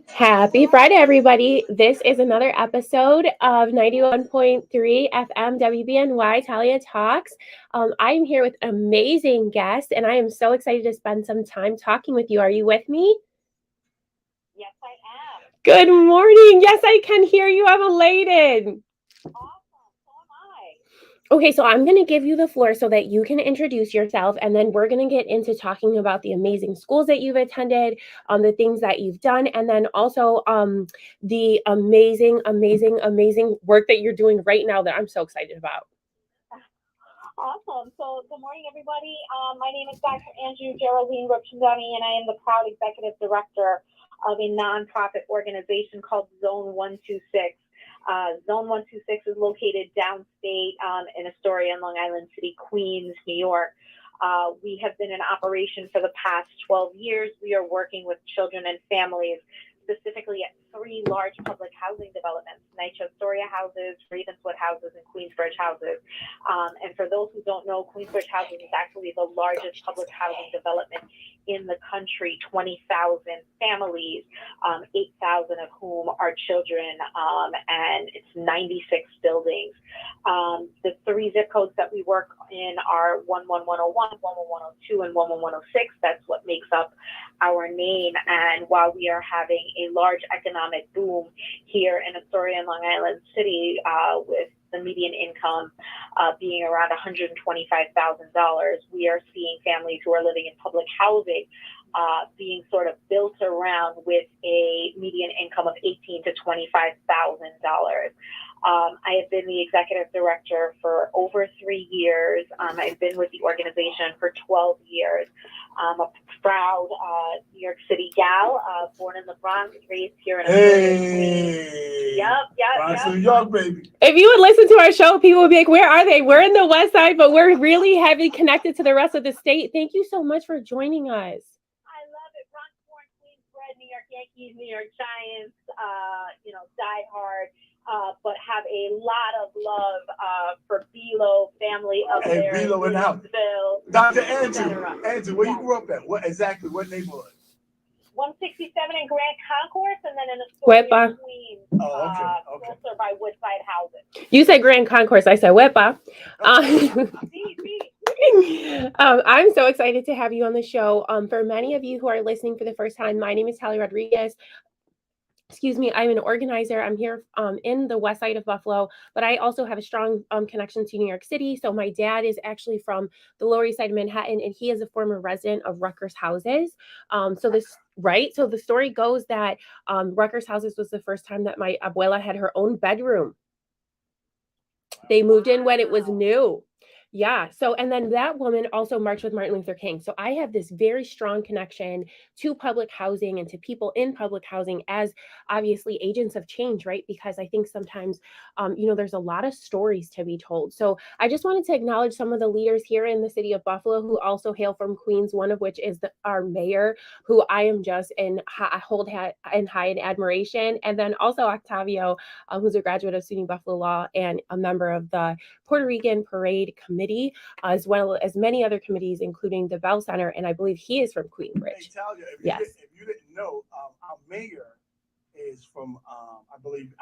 Happy Friday, everybody. This is another episode of 91.3 FM Wbny Talia Talks. I'm here with amazing guests, and I am so excited to spend some time talking with you. Are you with me? Yes, I am. Good morning. Yes, I can hear you. I'm elated. Awesome. So am I. Okay, so I'm going to give you the floor so that you can introduce yourself, and then we're going to get into talking about the amazing schools that you've attended, the things that you've done, and then also the amazing work that you're doing right now that I'm so excited about. Awesome. So, good morning, everybody. My name is Dr. Anju Rupchandi, and I am the proud executive director of a nonprofit organization called Zone 126. Zone 126 is located downstate in Astoria and Long Island City, Queens, New York. We have been in operation for the past 12 years. We are working with children and families, specifically at 3 large public housing developments: Astoria houses, Ravenswood houses, and Queensbridge houses. And for those who don't know, Queensbridge houses is actually the largest public housing development in the country. 20,000 families, 8,000 of whom are children, and it's 96 buildings. The 3 zip codes that we work in are 11101, 11102, and 11106. That's what makes up our name. And while we are having a large economic boom here in Astoria and Long Island City, with the median income being around $125,000, we are seeing families who are living in public housing being sort of built around with a median income of $18,000 to $25,000. I have been the executive director for over 3 years. I've been with the organization for 12 years. I'm a proud New York City gal, born in the Bronx, raised here in Astoria, Queens. Bronx, New York, baby. If you would listen to our show, people would be like, where are they? We're in the West Side, but we're really heavily connected to the rest of the state. Thank you so much for joining us. I love it. Bronx born, Queens bred, New York Yankees, New York Giants, die hard. But have a lot of love for Bilo, family up there. Bilo in house. Dr. Anju, where you grew up at? What neighborhood? 167 in Grand Concourse, and then in Astoria, Queens, okay. closer by Woodside Housing. You said Grand Concourse, I said Wepa. I'm so excited to have you on the show. For many of you who are listening for the first time, my name is Talia Rodriguez. I'm an organizer. I'm here in the west side of Buffalo, but I also have a strong connection to New York City. So my dad is actually from the Lower East Side of Manhattan, and he is a former resident of Rutgers Houses. So the story goes that Rutgers Houses was the first time that my abuela had her own bedroom. They moved in when it was new. Yeah. So, and then that woman also marched with Martin Luther King. So I have this very strong connection to public housing and to people in public housing as obviously agents of change, right? Because I think sometimes, there's a lot of stories to be told. So I just wanted to acknowledge some of the leaders here in the city of Buffalo who also hail from Queens, one of which is our mayor, who I am just hold in high admiration. And then also Octavio, who's a graduate of SUNY Buffalo Law and a member of the Puerto Rican Parade Committee, as well as many other committees, including the Bell Center, and I believe he is from Queensbridge. Hey, Talia, if you didn't know, our mayor is from, I believe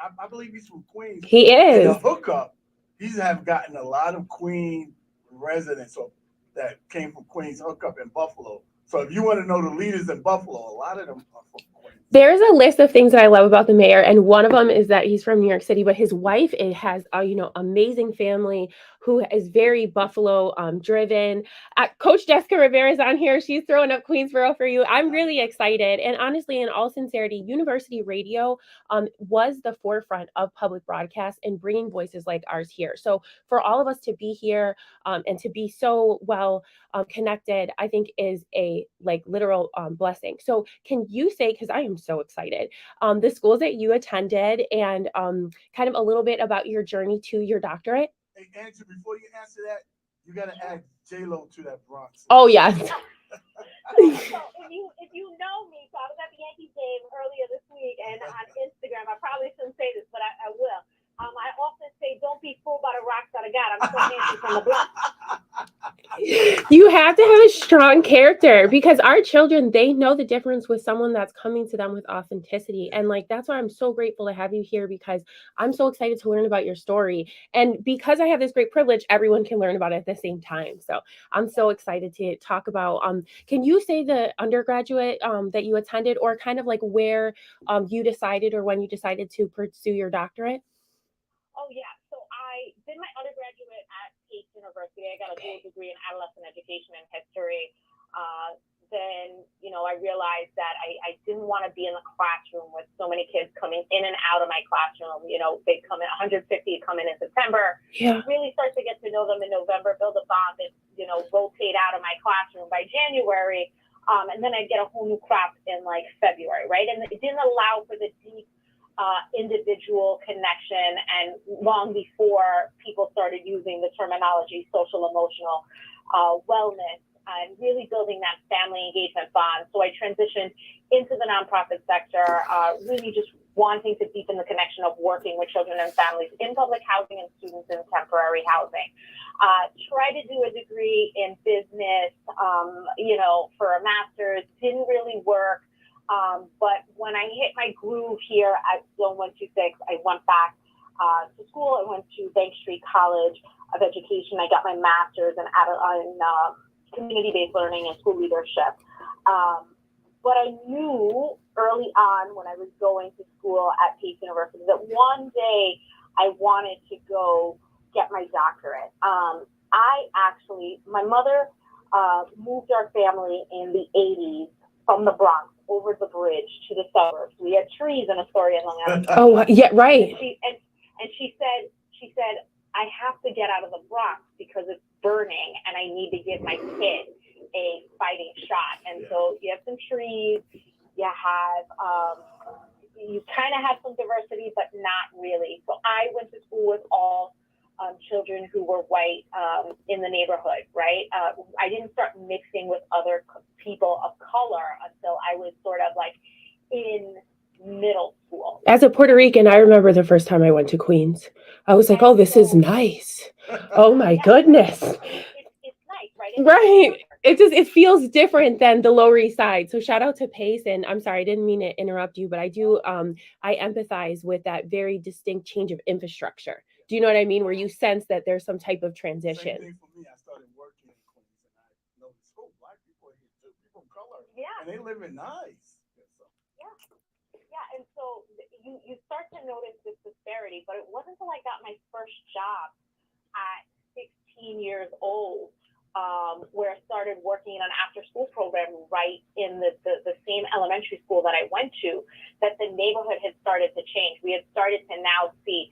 he's from Queens. He is. And the hookup, he's have gotten a lot of Queens residents that came from Queens hookup in Buffalo. So if you want to know the leaders in Buffalo, a lot of them are from Queens. There's a list of things that I love about the mayor, and one of them is that he's from New York City, but his wife has a amazing family who is very Buffalo driven. Coach Jessica Rivera is on here. She's throwing up Queensboro for you. I'm really excited. And honestly, in all sincerity, university radio was the forefront of public broadcast and bringing voices like ours here. So for all of us to be here and to be so well connected, I think is a literal blessing. So can you say, because I am so excited, the schools that you attended and kind of a little bit about your journey to your doctorate? Hey, Anju, before you answer that, you got to add J-Lo to that Bronx. Oh, yes. So if you know me, so I was at the Yankees game earlier this week, and on Instagram, I probably shouldn't say this, but I will. I often say, don't be fooled by the rocks that I got. I'm so Nancy from the block. You have to have a strong character because our children, they know the difference with someone that's coming to them with authenticity. And like, that's why I'm so grateful to have you here because I'm so excited to learn about your story. And because I have this great privilege, everyone can learn about it at the same time. So I'm so excited to talk about, can you say the undergraduate that you attended or kind of like where you decided or when you decided to pursue your doctorate? Oh yeah, so I did my undergraduate at State University. I got a dual degree in adolescent education and history. Then, I realized that I didn't want to be in the classroom with so many kids coming in and out of my classroom. They come in 150, come in September. Yeah. Really start to get to know them in November, build a bond, and rotate out of my classroom by January. And then I'd get a whole new crop in like February, right? And it didn't allow for the deep individual connection, and long before people started using the terminology social emotional wellness and really building that family engagement bond. So I transitioned into the nonprofit sector, really just wanting to deepen the connection of working with children and families in public housing and students in temporary housing. Try to do a degree in business, for a master's, didn't really work. But when I hit my groove here at Zone 126, I went back to school. I went to Bank Street College of Education. I got my master's in community-based learning and school leadership. But I knew early on when I was going to school at Pace University that one day I wanted to go get my doctorate. My mother moved our family in the 80s from the Bronx over the bridge to the suburbs. We had trees in Astoria and Long Island. Oh, yeah, right. And she said, I have to get out of the Bronx because it's burning and I need to give my kid a fighting shot. And so you have some trees, you kind of have some diversity, but not really. So I went to school with all children who were white in the neighborhood, right? I didn't start mixing with other people of color until I was sort of like in middle school. As a Puerto Rican, I remember the first time I went to Queens. I was like, oh, this is nice. Oh my goodness. It's nice, right? Right. It feels different than the Lower East Side. So shout out to Pace. And I'm sorry, I didn't mean to interrupt you, but I do, I empathize with that very distinct change of infrastructure. Do you know what I mean? Where you sense that there's some type of transition. Same thing for me. I started working in Queens, and I noticed, black people are here too, people of color. Yeah. And they live in nice. Yeah, and so you start to notice this disparity, but it wasn't until I got my first job at 16 years old where I started working in an after-school program right in the same elementary school that I went to, that the neighborhood had started to change. We had started to now see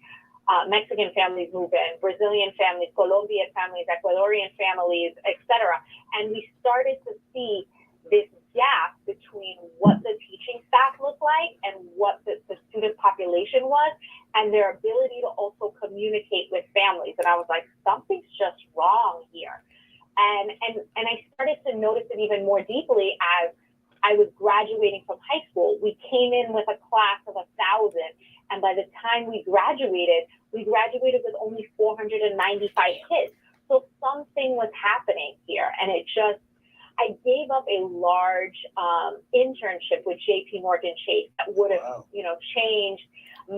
Mexican families move in, Brazilian families, Colombian families, Ecuadorian families, etc. And we started to see this gap between what the teaching staff looked like and what the student population was, and their ability to also communicate with families. And I was like, something's just wrong here. And I started to notice it even more deeply as I was graduating from high school. We came in with a class of 1,000, and by the time we graduated with only 495 kids. So something was happening here, and I gave up a large internship with JP Morgan Chase that would have, changed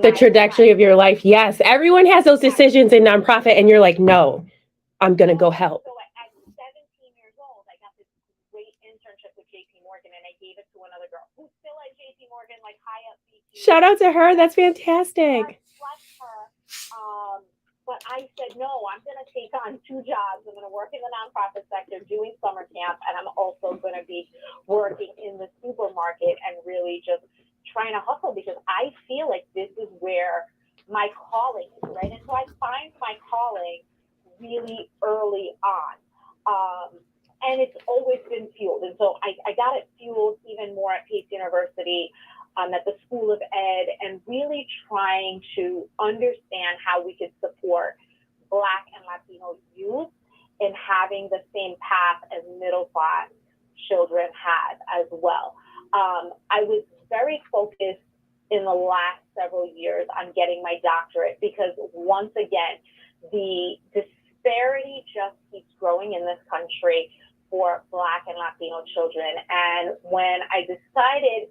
the trajectory of your life. Yes, everyone has those decisions in nonprofit, and you're like, no, I'm gonna go help. So at 17 years old, I got this great internship with JP Morgan, and I gave it to another girl who's still at JP Morgan, like high up. Shout out to her. That's fantastic. Bless her. But I said, no, I'm going to take on 2 jobs. I'm going to work in the nonprofit sector doing summer camp, and I'm also going to be working in the supermarket and really just trying to hustle because I feel like this is where my calling is, right? And so I find my calling really early on. And it's always been fueled. And so I got it fueled even more at Pace University, at the School of Ed, and really trying to understand how we could support Black and Latino youth in having the same path as middle class children had as well. I was very focused in the last several years on getting my doctorate because once again, the disparity just keeps growing in this country for Black and Latino children. And when I decided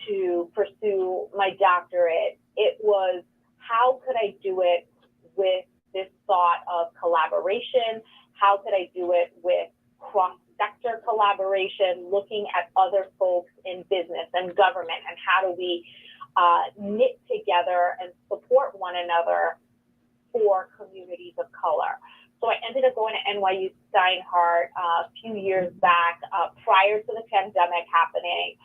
to pursue my doctorate, it was how could I do it with this thought of collaboration? How could I do it with cross-sector collaboration, looking at other folks in business and government, and how do we knit together and support one another for communities of color? So I ended up going to NYU Steinhardt a few years back, prior to the pandemic happening.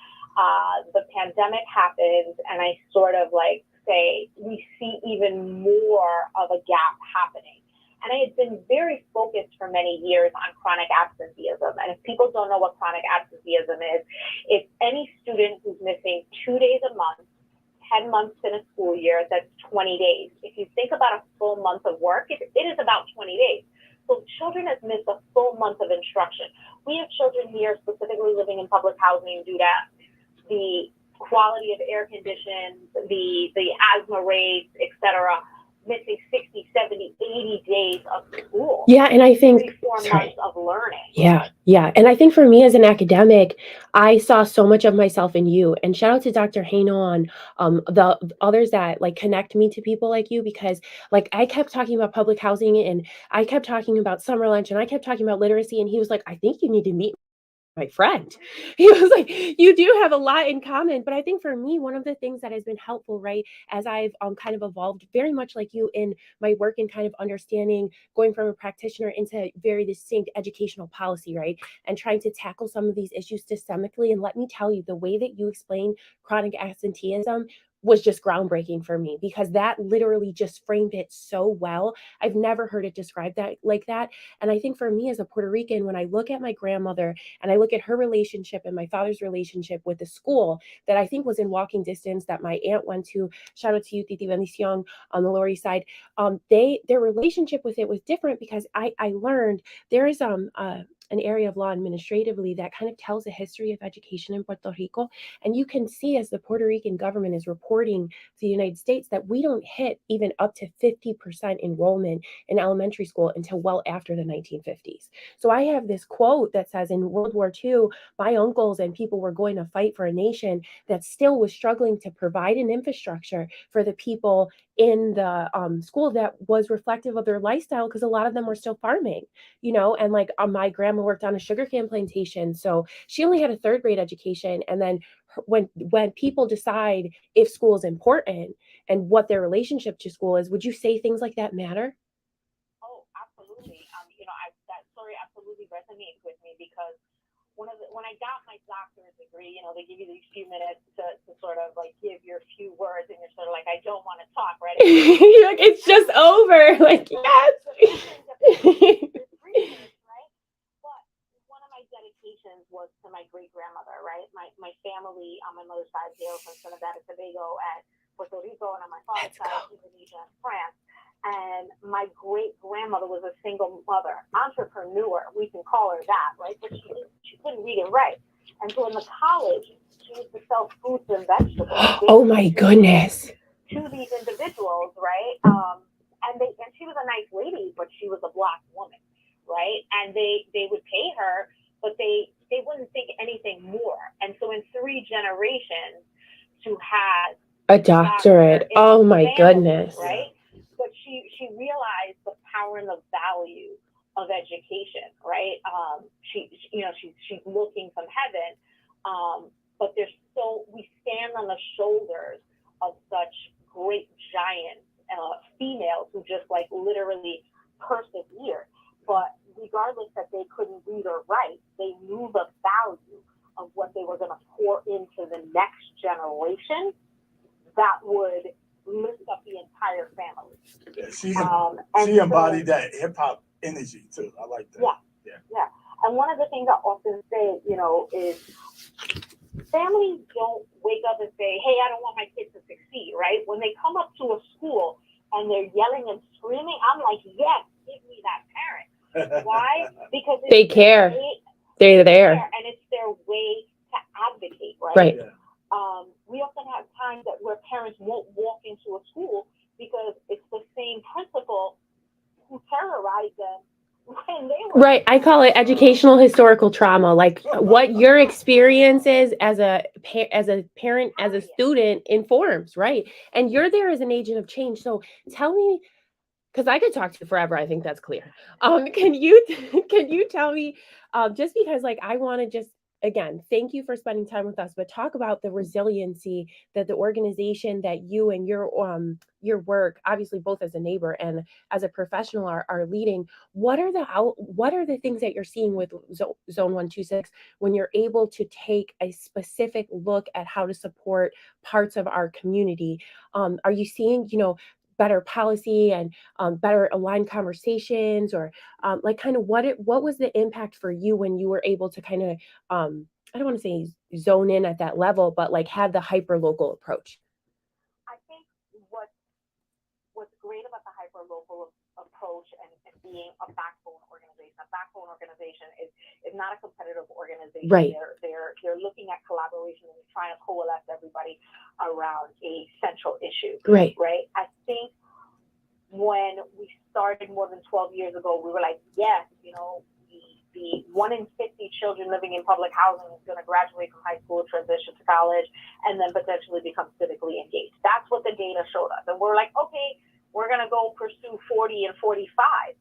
The pandemic happened, and I sort of like say, we see even more of a gap happening. And I had been very focused for many years on chronic absenteeism. And if people don't know what chronic absenteeism is, it's any student who's missing 2 days a month, 10 months in a school year, that's 20 days. If you think about a full month of work, it is about 20 days. So children have missed a full month of instruction. We have children here specifically living in public housing due to the quality of air conditions, the asthma rates, et cetera, missing 60, 70, 80 days of school. Yeah, and I think 3-4 months of learning. Yeah. And I think for me as an academic, I saw so much of myself in you. And shout out to Dr. Haino and the others that like connect me to people like you, because like I kept talking about public housing and I kept talking about summer lunch and I kept talking about literacy. And he was like, I think you need to meet my friend. He was like, you do have a lot in common. But I think for me, one of the things that has been helpful, right, as I've kind of evolved very much like you in my work and kind of understanding, going from a practitioner into very distinct educational policy, right, and trying to tackle some of these issues systemically. And let me tell you, the way that you explain chronic absenteeism was just groundbreaking for me, because that literally just framed it so well. I've never heard it described that like that. And I think for me as a Puerto Rican, when I look at my grandmother and I look at her relationship and my father's relationship with the school that I think was in walking distance that my aunt went to, shout out to you, Titi Bendición, on the Lower East Side, their relationship with it was different, because I learned there is an area of law administratively that kind of tells the history of education in Puerto Rico. And you can see as the Puerto Rican government is reporting to the United States that we don't hit even up to 50% enrollment in elementary school until well after the 1950s. So I have this quote that says in World War II, my uncles and people were going to fight for a nation that still was struggling to provide an infrastructure for the people in the school that was reflective of their lifestyle, because a lot of them were still farming, and like my grandma worked on a sugarcane plantation, so she only had a 3rd grade education. And then when people decide if school is important and what their relationship to school is, would you say things like that matter? Oh, absolutely. That story absolutely resonates with me, because when I got my doctorate degree, they give you these few minutes to sort of like give your few words, and you're sort of like, I don't want to talk, right? You're like, it's just over. Like, yes. Right? But one of my dedications was to my great grandmother, right? My family on my mother's side hails from Trinidad and Tobago and Puerto Rico, and on my father's side, Indonesia and France. And my great grandmother was a single mother, entrepreneur, we can call her that, right? But she couldn't read and write. And so in the college, she used to sell fruits and vegetables. Oh my goodness. To these individuals, right? And she was a nice lady, but she was a Black woman, right? And they would pay her, but they wouldn't think anything more. And so in 3 generations to have a doctorate, oh my goodness, right? But she realized the power and the value of education, right? She's looking from heaven, but we stand on the shoulders of such great giants, females who just like literally persevered. But regardless that they couldn't read or write, they knew the value of what they were going to pour into the next generation that would lift up the entire family. Yeah, she embodied that hip hop energy too. I like that. Yeah. And one of the things I often say, is families don't wake up and say, hey, I don't want my kids to succeed, right? When they come up to a school and they're yelling and screaming, I'm like, yes, give me that parent. Why? Because they care. They're there. And it's their way to advocate, right? Right. Yeah. We often have times where parents won't walk into a school because it's the same principal who terrorized them when they were Right. I call it educational historical trauma. Like what your experience is as a parent, as a student informs, right? And you're there as an agent of change. So tell me, because I could talk to you forever. I think that's clear. Can you can you tell me, just because like I want to just again thank you for spending time with us, but talk about the resiliency that the organization that you and your work, obviously both as a neighbor and as a professional, are leading. What are the things that you're seeing with Zone 126 when you're able to take a specific look at how to support parts of our community? Are you seeing, better policy and better aligned conversations, or like kind of what was the impact for you when you were able to kind of I don't want to say zone in at that level, but like have the hyper local approach? I think what's great about the hyperlocal approach and being a backbone organization. A backbone organization is not a competitive organization. Right. They're looking at collaboration and trying to coalesce everybody around a central issue. Right. Right. I think when we started more than 12 years ago, we were like, yes, the 1 in 50 children living in public housing is going to graduate from high school, transition to college, and then potentially become civically engaged. That's what the data showed us. And we're like, okay, we're going to go pursue 40 and 45.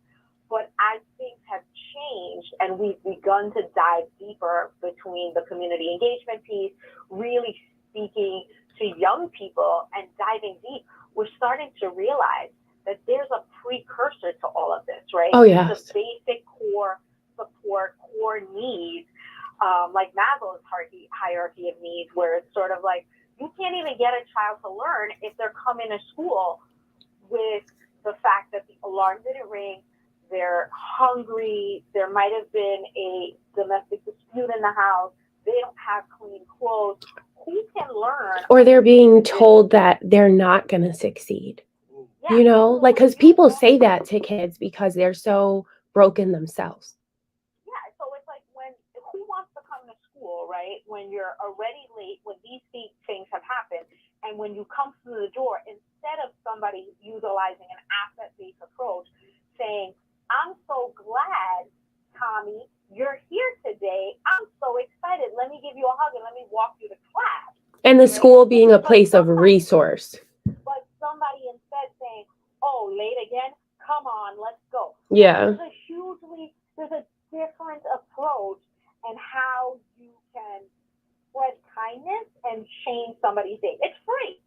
But as things have changed and we've begun to dive deeper between the community engagement piece, really speaking to young people and diving deep, we're starting to realize that there's a precursor to all of this, right? Oh, yes. There's the basic core support, core needs, like Maslow's hierarchy of needs, where it's sort of like, you can't even get a child to learn if they're coming to school with the fact that the alarm didn't ring, they're hungry, there might have been a domestic dispute in the house, they don't have clean clothes. Who can learn? Or they're being told that they're not going to succeed. Yeah, Like, because people say that to kids because they're so broken themselves. Yeah, so it's like who wants to come to school, right? When you're already late, when these things have happened, and when you come through the door, instead of somebody utilizing an asset-based approach, saying, I'm so glad, Tommy, you're here today. I'm so excited. Let me give you a hug and let me walk you to class. And the school being a place of resource. But somebody instead saying, oh, late again? Come on, let's go. Yeah. There's a different approach and how you can spread kindness and change somebody's day. It's free.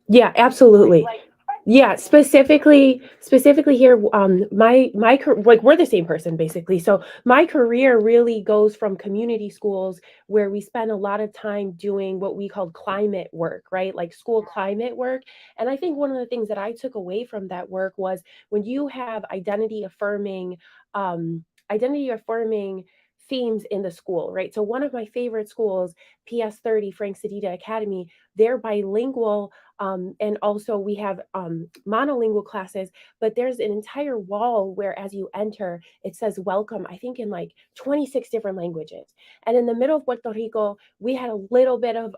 Yeah, absolutely. Yeah, specifically here, my like we're the same person basically. So my career really goes from community schools where we spend a lot of time doing what we call climate work, right? Like school climate work. And I think one of the things that I took away from that work was when you have identity affirming themes in the school, right? So one of my favorite schools, PS30 Frank Sedita Academy, they're bilingual. And also we have monolingual classes, but there's an entire wall where as you enter, it says welcome, I think in like 26 different languages. And in the middle of Puerto Rico, we had a little bit of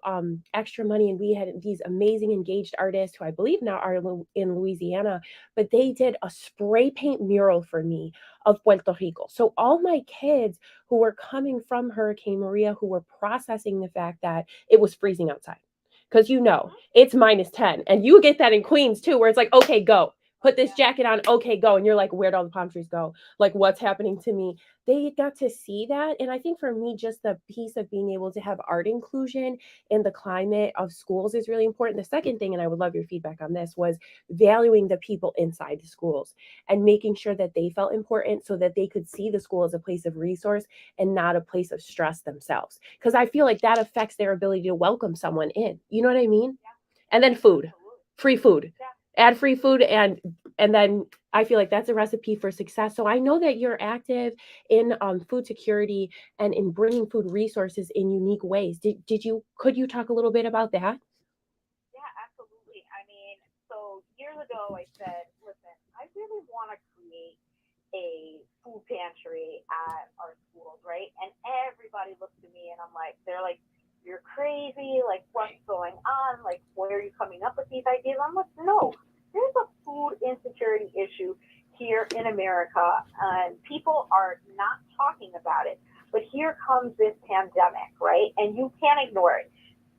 extra money and we had these amazing engaged artists who I believe now are in Louisiana, but they did a spray paint mural for me of Puerto Rico. So all my kids who were coming from Hurricane Maria, who were processing the fact that it was freezing outside. Because it's -10. And you get that in Queens too, where it's like, okay, go. Put this jacket on, okay, go. And you're like, where'd all the palm trees go? Like, what's happening to me? They got to see that. And I think for me, just the piece of being able to have art inclusion in the climate of schools is really important. The second thing, and I would love your feedback on this, was valuing the people inside the schools and making sure that they felt important so that they could see the school as a place of resource and not a place of stress themselves. Because I feel like that affects their ability to welcome someone in. You know what I mean? And then food, free food, add free food. And then I feel like that's a recipe for success. So I know that you're active in food security and in bringing food resources in unique ways. Could you talk a little bit about that? Yeah, absolutely. I mean, so years ago I said, listen, I really want to create a food pantry at our schools, right? And everybody looks at me and they're like, you're crazy, like what's going on? Like, where are you coming up with these ideas? I'm like, no, there's a food insecurity issue here in America, and people are not talking about it. But here comes this pandemic, right? And you can't ignore it.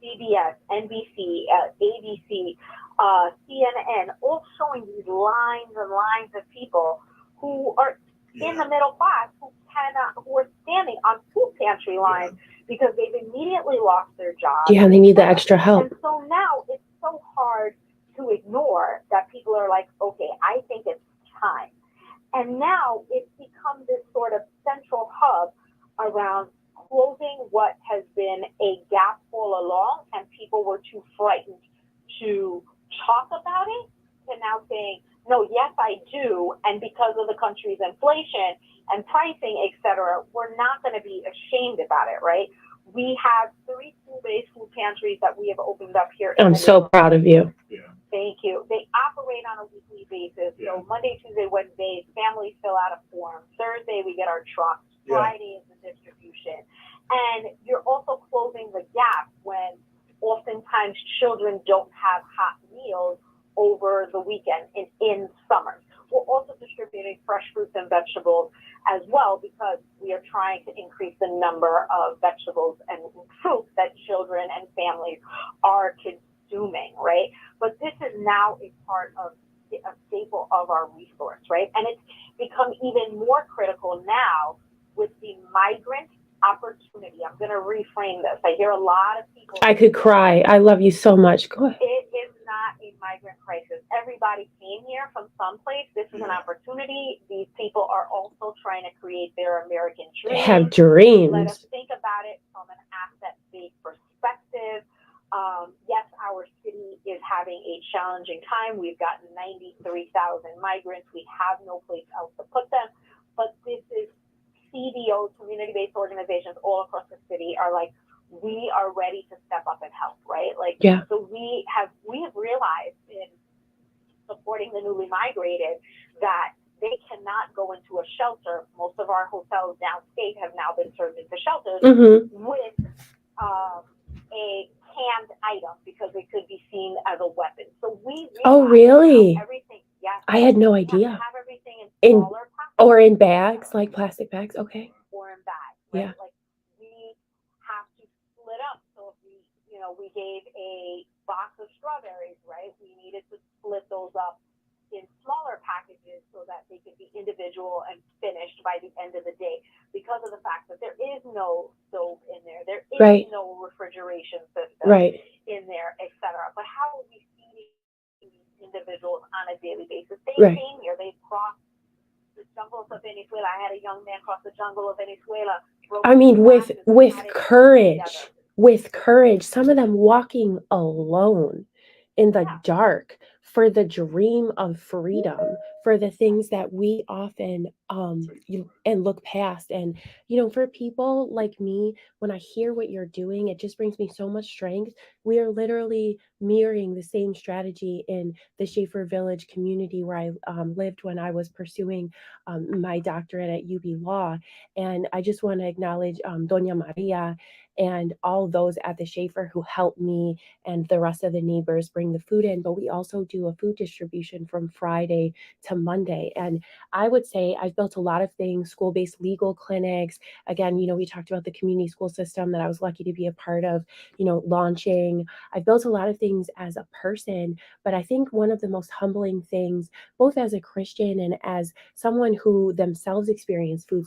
CBS, NBC, ABC, CNN, all showing these lines and lines of people who are in the middle class who are standing on food pantry lines because they've immediately lost their jobs. Yeah, they need the extra help. And so now it's so hard to ignore that people are like, okay, I think it's time. And now it's become this sort of central hub around closing what has been a gap all along, and people were too frightened to talk about it, to now saying, no, yes, I do, and because of the country's inflation and pricing, et cetera, we're not going to be ashamed about it, right? We have 3 school-based food pantries that we have opened up here. I'm so proud of you. Yeah. Thank you. They operate on a weekly basis. So Monday, Tuesday, Wednesday, families fill out a form. Thursday, we get our trucks. Friday is the distribution. And you're also closing the gap when oftentimes children don't have hot meals over the weekend in summer. We're also distributing fresh fruits and vegetables as well because we are trying to increase the number of vegetables and fruits that children and families are consuming, right? But this is now a part of a staple of our resource, right? And it's become even more critical now with the migrant opportunity. I'm going to reframe this. I hear a lot of people. I could cry. I love you so much. Go ahead. It is not a migrant crisis. Everybody came here from someplace. This is an opportunity. These people are also trying to create their American dreams. They have dreams. Let us think about it from an asset-based perspective. Yes, our city is having a challenging time. We've gotten 93,000 migrants. We have no place else to put them. But this is CBOs, community-based organizations all across the city are like, we are ready to step up and help, right? Like, so we have realized in supporting the newly migrated that they cannot go into a shelter. Most of our hotels downstate have now been turned into shelters with a canned item because it could be seen as a weapon. So we really? Everything. Yes, I had no idea. Have everything in smaller packages. Or in bags, like plastic bags. Okay. Or in bags. Right? Yeah. Like we have to split up. So if we gave a box of strawberries, right? We needed to split those up in smaller packages so that they could be individual and finished by the end of the day because of the fact that there is no stove in there. There is no refrigeration system in there, et cetera. But how are we feeding these individuals on a daily basis? They came here. They crossed the jungles of Venezuela. I had a young man cross the jungle of Venezuela. I mean, with courage. With courage. Some of them walking alone in the dark for the dream of freedom, for the things that we often and look past. And for people like me, when I hear what you're doing, it just brings me so much strength. We are literally mirroring the same strategy in the Schaefer Village community where I lived when I was pursuing my doctorate at UB Law. And I just want to acknowledge Doña Maria and all those at the Schaefer who helped me and the rest of the neighbors bring the food in. But we also do a food distribution from Friday to Monday. And I would say I've built a lot of things, school-based legal clinics. Again, we talked about the community school system that I was lucky to be a part of, launching. I've built a lot of things as a person, but I think one of the most humbling things, both as a Christian and as someone who themselves experienced food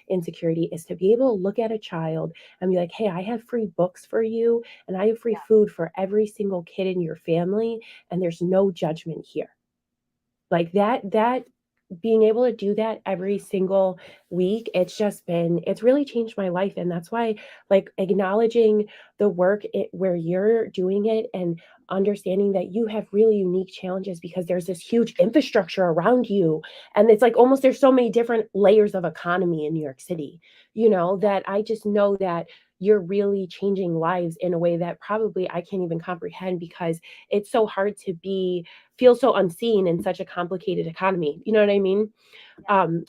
insecurity, is to be able to look at a child and be like, hey, I have free books for you and I have free food for every single kid in your family, and there's no judgment here. Like that being able to do that every single week, it's really changed my life. And that's why, like, acknowledging the work where you're doing it and understanding that you have really unique challenges because there's this huge infrastructure around you. And it's like almost there's so many different layers of economy in New York City, that I just know that you're really changing lives in a way that probably I can't even comprehend, because it's so hard to feel so unseen in such a complicated economy. You know what I mean?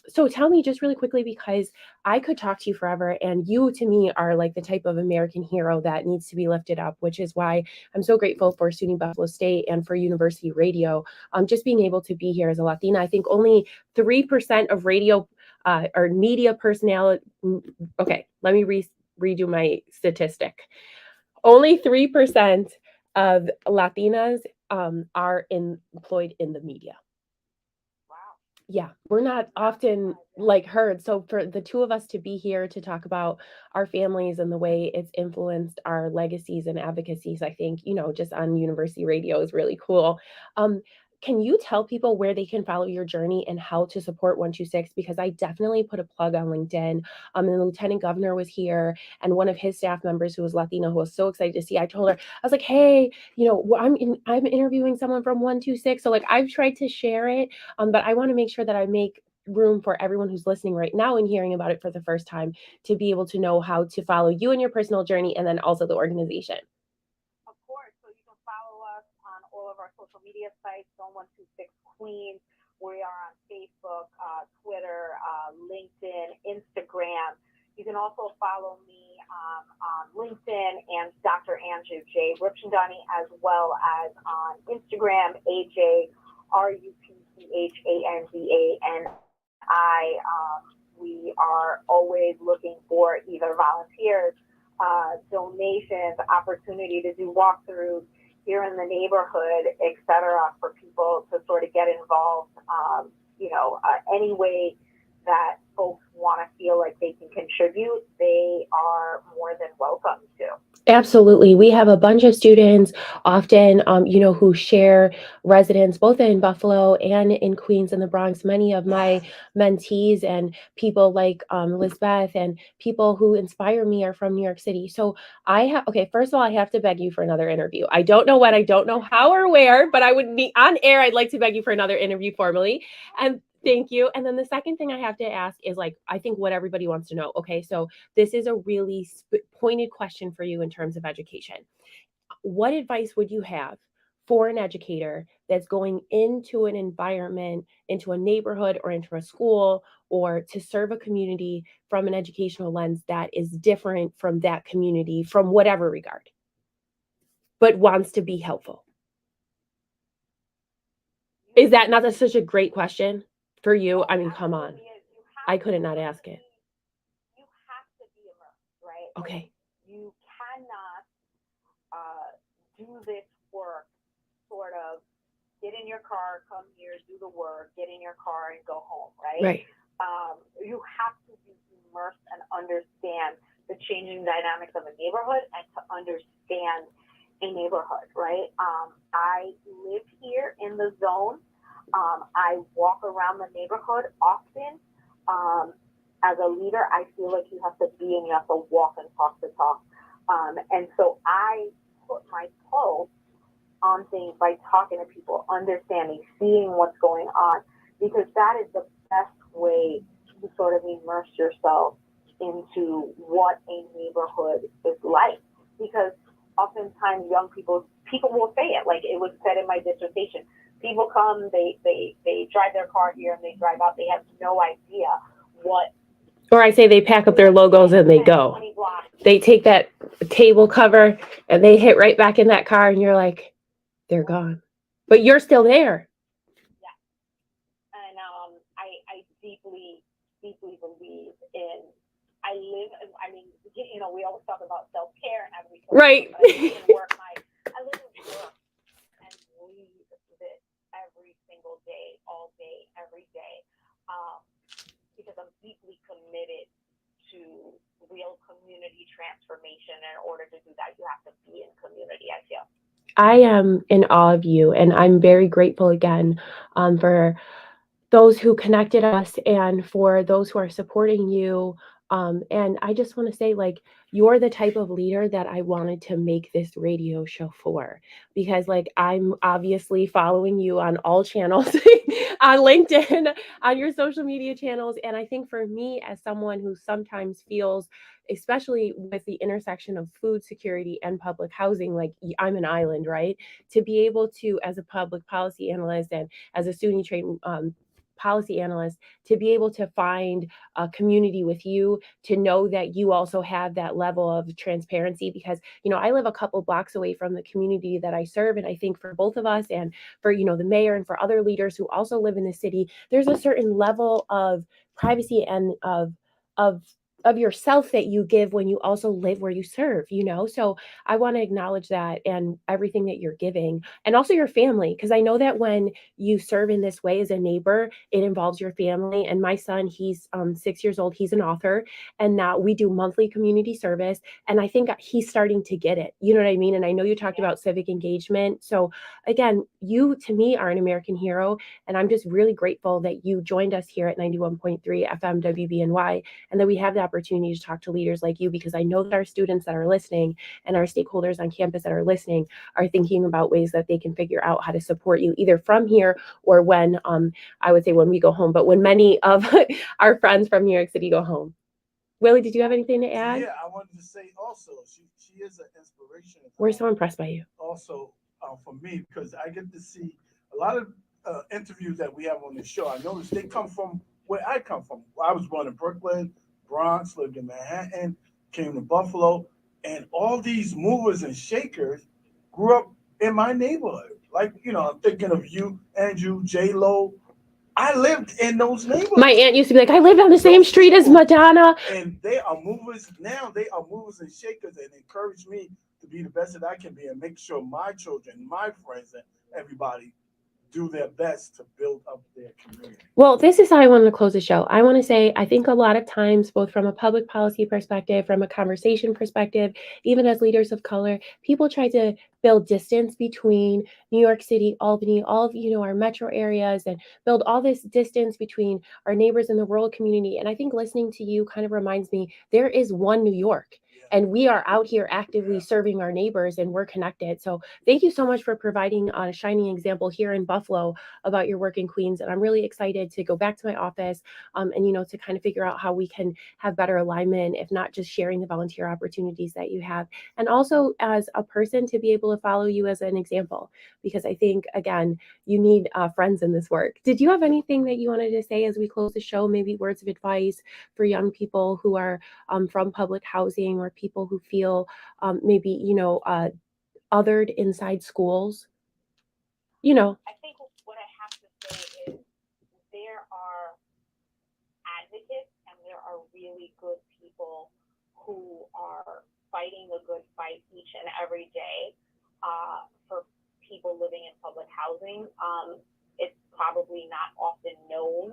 So tell me just really quickly, because I could talk to you forever, and you to me are like the type of American hero that needs to be lifted up, which is why I'm so grateful for SUNY Buffalo State and for University Radio. Just being able to be here as a Latina. I think only 3% of radio or media personality. Okay, let me redo my statistic. Only 3% of Latinas are employed in the media. Yeah, we're not often like heard. So for the two of us to be here to talk about our families and the way it's influenced our legacies and advocacies, I think, just on university radio is really cool. Can you tell people where they can follow your journey and how to support 126? Because I definitely put a plug on LinkedIn. And the lieutenant governor was here, and one of his staff members who was Latino, who was so excited to see. I told her, I was like, hey, I'm interviewing someone from 126. So like I've tried to share it, but I want to make sure that I make room for everyone who's listening right now and hearing about it for the first time to be able to know how to follow you in your personal journey, and then also the organization. Of course. So you can follow us on all of our social media sites, Zone 126 Queens. We are on Facebook, Twitter, LinkedIn, Instagram. You can also follow me on LinkedIn and Dr. Anju J. Rupchandi, as well as on Instagram, AJRUPCHANDANI. We are always looking for either volunteers, donations, opportunity to do walkthroughs here in the neighborhood, et cetera, for people to sort of get involved, any way that folks want to feel like they can contribute, they are more than welcome to. Absolutely. We have a bunch of students often, who share residence both in Buffalo and in Queens and the Bronx. Many of my mentees and people like Lisbeth and people who inspire me are from New York City. So first of all, I have to beg you for another interview. I don't know when, I don't know how or where, but I would be on air. I'd like to beg you for another interview formally. And thank you. And then the second thing I have to ask is, I think what everybody wants to know. Okay, so this is a really pointed question for you in terms of education. What advice would you have for an educator that's going into an environment, into a neighborhood or into a school, or to serve a community from an educational lens that is different from that community from whatever regard, but wants to be helpful? Is that not such a great question for you? I mean, come on. I couldn't not ask it. You have to be immersed, right? Okay. You cannot do this work sort of get in your car, come here, do the work, get in your car and go home, right? Right. You have to be immersed and understand the changing dynamics of a neighborhood and to understand a neighborhood, right? I live here in the zone. I walk around the neighborhood often. As a leader, I feel like you have to be and you have to walk and talk the talk. And so I put my pulse on things by talking to people, understanding, seeing what's going on, because that is the best way to sort of immerse yourself into what a neighborhood is like. Because oftentimes young people will say it, like it was said in my dissertation. People come, they drive their car here and they drive out. They have no idea what. Or I say they pack up their logos and they go. They take that table cover and they hit right back in that car, and you're like, they're gone. But you're still there. Yeah. And I deeply, deeply believe in, we always talk about self-care and everything. Right. I literally work and breathe this every single day, all day, every day, because I'm deeply committed to real community transformation. And in order to do that, you have to be in community, I feel. I am in awe of you, and I'm very grateful again for those who connected us and for those who are supporting you And I just want to say, like, you're the type of leader that I wanted to make this radio show for, because, like, I'm obviously following you on all channels, on LinkedIn, on your social media channels. And I think for me, as someone who sometimes feels, especially with the intersection of food security and public housing, like I'm an island, right? To be able to, as a public policy analyst and as a SUNY trained policy analyst, to be able to find a community with you, to know that you also have that level of transparency, because I live a couple blocks away from the community that I serve. And I think for both of us, and for the mayor, and for other leaders who also live in the city, there's a certain level of privacy and of of yourself that you give when you also live where you serve. So I want to acknowledge that, and everything that you're giving, and also your family, because I know that when you serve in this way as a neighbor, it involves your family. And my son, he's 6 years old, he's an author, and now we do monthly community service, and I think he's starting to get it. You know what I mean? And I know you talked about civic engagement. So again, you to me are an American hero, and I'm just really grateful that you joined us here at 91.3 FM WBNY, and that we have the opportunity to talk to leaders like you, because I know that our students that are listening and our stakeholders on campus that are listening are thinking about ways that they can figure out how to support you, either from here or when I would say when we go home, but when many of our friends from New York City go home. Willie, did you have anything to add? Yeah, I wanted to say also, she is an inspiration. We're so impressed by you. Also, for me, because I get to see a lot of interviews that we have on the show. I noticed they come from where I come from. I was born in Brooklyn, Bronx, lived in Manhattan, came to Buffalo, and all these movers and shakers grew up in my neighborhood. Like, I'm thinking of you, Anju, J-Lo. I lived in those neighborhoods. My aunt used to be like, I lived on the same street as Madonna. And they are movers now. They are movers and shakers, and encourage me to be the best that I can be, and make sure my children, my friends, and everybody do their best to build up their community. Well, this is how I want to close the show. I want to say, I think a lot of times, both from a public policy perspective, from a conversation perspective, even as leaders of color, people try to build distance between New York City, Albany, all of our metro areas, and build all this distance between our neighbors in the rural community. And I think listening to you kind of reminds me, there is one New York. And we are out here actively serving our neighbors, and we're connected. So thank you so much for providing a shining example here in Buffalo about your work in Queens. And I'm really excited to go back to my office and, to kind of figure out how we can have better alignment, if not just sharing the volunteer opportunities that you have. And also as a person, to be able to follow you as an example, because I think, again, you need friends in this work. Did you have anything that you wanted to say as we close the show? Maybe words of advice for young people who are from public housing, or people who feel maybe, othered inside schools? I think what I have to say is there are advocates and there are really good people who are fighting the good fight each and every day for people living in public housing. It's probably not often known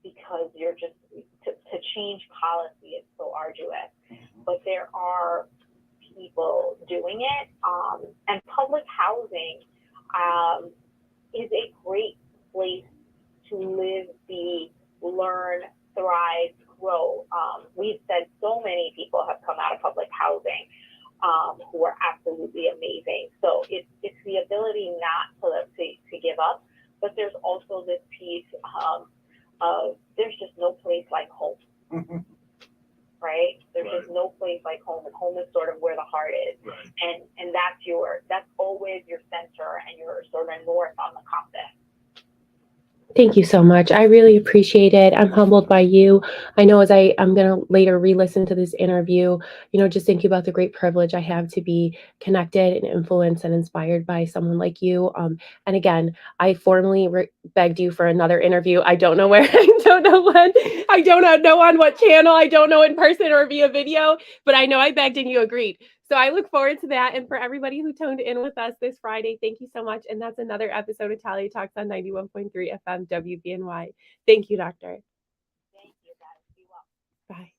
because you're just, to change policy is so arduous, but there are people doing it, and public housing is a great place to live, be, learn, thrive, grow. We've said so many people have come out of public housing who are absolutely amazing. So it's the ability not to give up, but there's also this piece of there's just no place like home. Right? There's just no place like home, and home is sort of where the heart is. Right. And that's always your center and your sort of north on the compass. Thank you so much. I really appreciate it. I'm humbled by you. I know as I'm going to later re-listen to this interview, just thinking about the great privilege I have to be connected and influenced and inspired by someone like you. And again, I formally begged you for another interview. I don't know where, I don't know when, I don't know on what channel, I don't know in person or via video, but I know I begged and you agreed. So I look forward to that. And for everybody who tuned in with us this Friday, thank you so much. And that's another episode of Talia Talks on 91.3 FM WBNY. Thank you, Doctor. Thank you, guys. Be well. Bye.